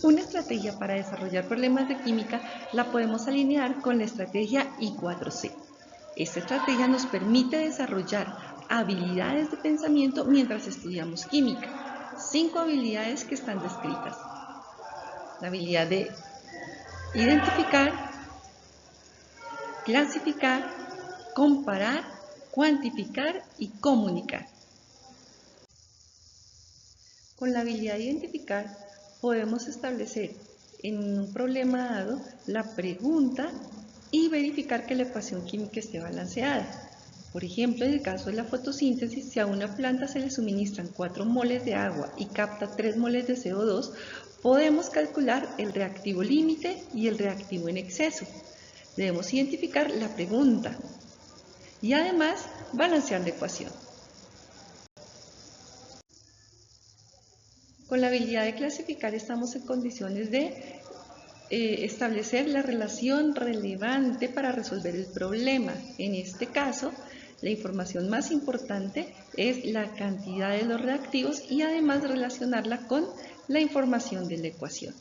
Una estrategia para desarrollar problemas de química la podemos alinear con la estrategia I4C. Esta estrategia nos permite desarrollar habilidades de pensamiento mientras estudiamos química. 5 habilidades que están descritas. La habilidad de identificar, clasificar, comparar, cuantificar y comunicar. Con la habilidad de identificar podemos establecer en un problema dado la pregunta y verificar que la ecuación química esté balanceada. Por ejemplo, en el caso de la fotosíntesis, si a una planta se le suministran 4 moles de agua y capta 3 moles de CO2, podemos calcular el reactivo límite y el reactivo en exceso. Debemos identificar la pregunta y además balancear la ecuación. Con la habilidad de clasificar estamos en condiciones de establecer la relación relevante para resolver el problema. En este caso, la información más importante es la cantidad de los reactivos y además relacionarla con la información de la ecuación.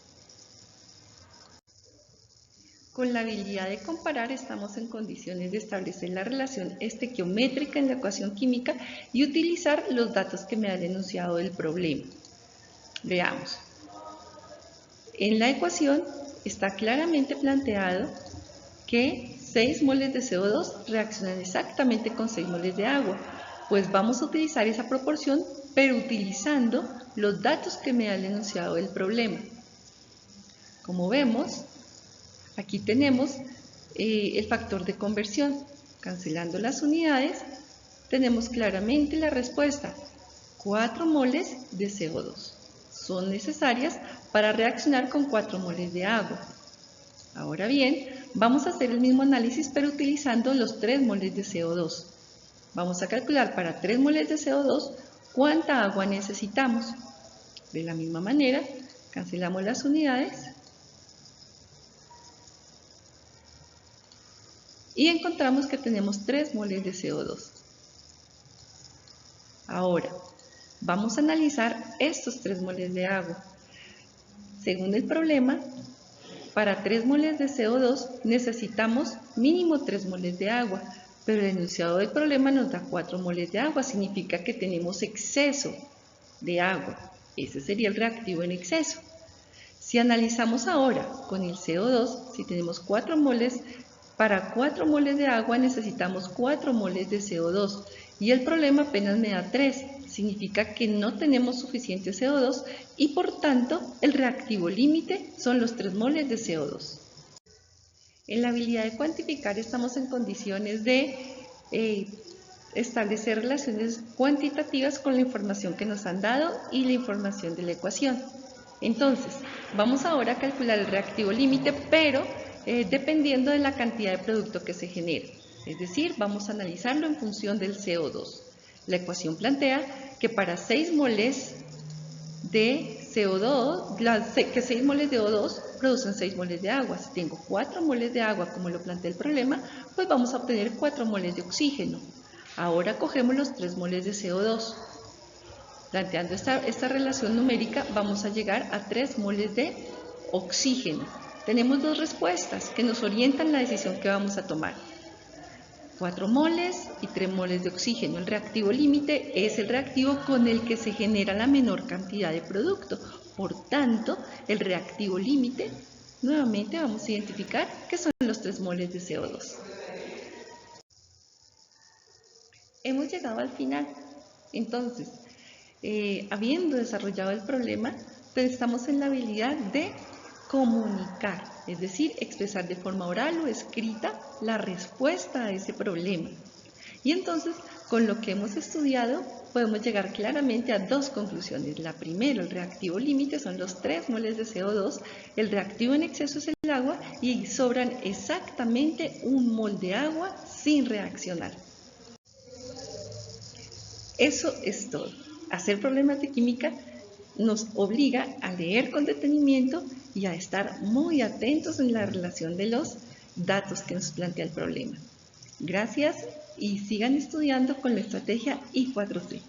Con la habilidad de comparar estamos en condiciones de establecer la relación estequiométrica en la ecuación química y utilizar los datos que me han enunciado del problema. Veamos. En la ecuación está claramente planteado que 6 moles de CO2 reaccionan exactamente con 6 moles de agua. Pues vamos a utilizar esa proporción, pero utilizando los datos que me da el enunciado del problema. Como vemos, aquí tenemos el factor de conversión. Cancelando las unidades, tenemos claramente la respuesta: 4 moles de CO2. Son necesarias para reaccionar con 4 moles de agua. Ahora bien, vamos a hacer el mismo análisis pero utilizando los 3 moles de CO2. Vamos a calcular para 3 moles de CO2 cuánta agua necesitamos. De la misma manera, cancelamos las unidades y encontramos que tenemos 3 moles de CO2. Ahora, vamos a analizar estos 3 moles de agua. Según el problema, para 3 moles de CO2 necesitamos mínimo 3 moles de agua, pero el enunciado del problema nos da 4 moles de agua, significa que tenemos exceso de agua. Ese sería el reactivo en exceso. Si analizamos ahora con el CO2, si tenemos 4 moles, para 4 moles de agua necesitamos 4 moles de CO2 y el problema apenas me da 3. Significa que no tenemos suficiente CO2 y por tanto el reactivo límite son los 3 moles de CO2. En la habilidad de cuantificar estamos en condiciones de establecer relaciones cuantitativas con la información que nos han dado y la información de la ecuación. Entonces, vamos ahora a calcular el reactivo límite, pero dependiendo de la cantidad de producto que se genere. Es decir, vamos a analizarlo en función del CO2. La ecuación plantea que para 6 moles de CO2, que 6 moles de O2 producen 6 moles de agua. Si tengo 4 moles de agua, como lo plantea el problema, pues vamos a obtener 4 moles de oxígeno. Ahora cogemos los 3 moles de CO2. Planteando esta relación numérica, vamos a llegar a 3 moles de oxígeno. Tenemos dos respuestas que nos orientan la decisión que vamos a tomar. 4 moles y 3 moles de oxígeno. El reactivo límite es el reactivo con el que se genera la menor cantidad de producto. Por tanto, el reactivo límite, nuevamente vamos a identificar que son los 3 moles de CO2. Hemos llegado al final. Entonces, habiendo desarrollado el problema, pues estamos en la habilidad de comunicar, es decir, expresar de forma oral o escrita la respuesta a ese problema. Y entonces, con lo que hemos estudiado, podemos llegar claramente a dos conclusiones. La primera, el reactivo límite son los 3 moles de CO2, el reactivo en exceso es el agua y sobran exactamente 1 mol de agua sin reaccionar. Eso es todo. Hacer problemas de química nos obliga a leer con detenimiento y a estar muy atentos en la relación de los datos que nos plantea el problema. Gracias y sigan estudiando con la estrategia I4C.